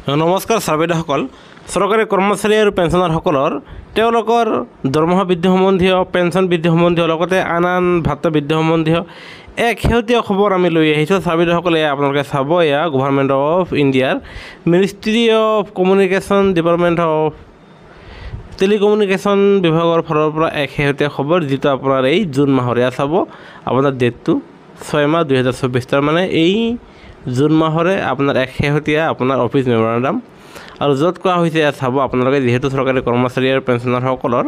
নমস্কাৰ ছাৰবেদাসকল চৰকাৰী কৰ্মচাৰী আৰু পেঞ্চনাৰসকলৰ তেওঁলোকৰ দৰমহা বৃদ্ধি সম্বন্ধীয় পেঞ্চন বৃদ্ধি সম্বন্ধীয় লগতে আন ভাত্তা বৃদ্ধি সম্বন্ধীয় এক শেহতীয়া খবৰ আমি লৈ আহিছোঁ ছাৰবেদাসকলে আপোনালোকে চাব এয়া গভৰ্ণমেণ্ট অফ ইণ্ডিয়াৰ ministry of communication department of telecommunication বিভাগৰ ফালৰ পৰা এক শেহতীয়া খবৰ যিটো আপোনাৰ এই জুন মাহৰ এয়া চাব আপোনাৰ ডেটটো 6 মাহ 2024 তাৰ মানে এই জুন মাহৰে আপোনাৰ এক শেহতীয়া আপোনাৰ অফিচ মেমৰেণ্ডাম আৰু য'ত কোৱা হৈছে ইয়াত চাব আপোনালোকে যিহেতু চৰকাৰী কৰ্মচাৰী আৰু পেঞ্চনাৰসকলৰ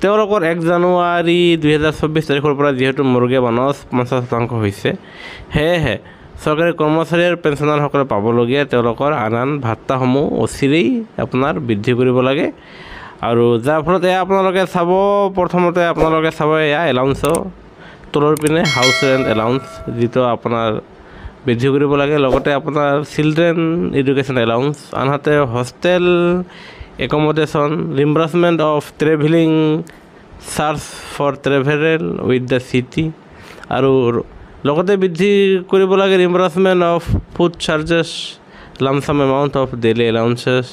তেওঁলোকৰ 1 জানুৱাৰী 2024 তাৰিখৰ পৰা যিহেতু মুৰ্গীয়া বনজ 50% হৈছে সেয়েহে চৰকাৰী কৰ্মচাৰী আৰু পেঞ্চনাৰসকলে পাবলগীয়া তেওঁলোকৰ আন ভাত্তাসমূহ অচিৰেই আপোনাৰ বৃদ্ধি কৰিব লাগে আৰু যাৰ ফলত এয়া আপোনালোকে চাব প্ৰথমতে আপোনালোকে চাব এয়া এলাউন্সৰ তলৰ পিনে হাউচ ৰেণ্ট এলাউন্স যিটো আপোনাৰ বৃদ্ধি কৰিব লাগে লগতে আপোনাৰ চিলড্ৰেন এডুকেশ্যন এলাউন্স আনহাতে hostel accommodation reimbursement of travelling charge for travel with the city আৰু লগতে বৃদ্ধি কৰিব লাগে reimbursement of food charges lump sum amount of daily allowances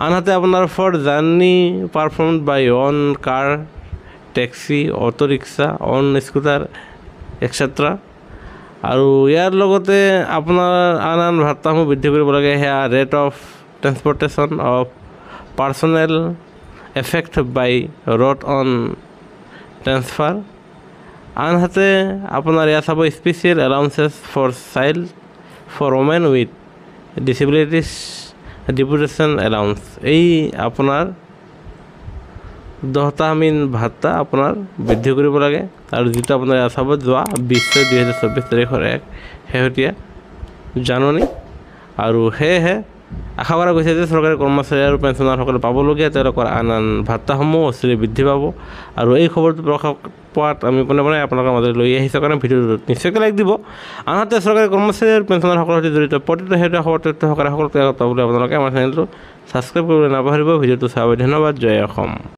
আনহাতে আপোনাৰ for journey performed by own car taxi auto rickshaw own scooter extra আৰু ইয়াৰ লগতে আপোনাৰ আন ভাত্তাসমূহ বৃদ্ধি কৰিব লাগে সেয়া rate of transportation of personal effect by road on transfer আনহাতে আপোনাৰ ইয়াত sub special allowances for child for women with disabilities deputation allowance এই আপোনাৰ 10টা ভাত্তা আপোনাৰ বৃদ্ধি কৰিব লাগে আৰু যিটো আপোনাৰ ইয়াত চাব যোৱা 20/2024 তাৰিখৰ এক শেহতীয়া জাননী আৰু সেয়েহে আশা কৰা গৈছে যে চৰকাৰী কৰ্মচাৰী আৰু পেঞ্চনাৰসকলে পাবলগীয়া তেওঁলোকৰ আন ভাত্তাসমূহ অচিৰে বৃদ্ধি পাব আৰু এই খবৰটো প্ৰকাশ পোৱাত আমি পোনে পোনে আপোনালোকৰ মাজত লৈ আহিছোঁ কাৰণে ভিডিঅ'টো নিশ্চয়কৈ লাইক দিব আনহাতে চৰকাৰী কৰ্মচাৰী আৰু পেঞ্চনাৰসকলৰ সৈতে জড়িত প্ৰতিটো শেহতীয়া খবৰ তথ্য সকলোকে পাবলৈ আপোনালোকে আমাৰ চেনেলটো ছাবস্ক্ৰাইব কৰিবলৈ নাপাহৰিব ভিডিঅ'টো চাব ধন্যবাদ জয় অসম।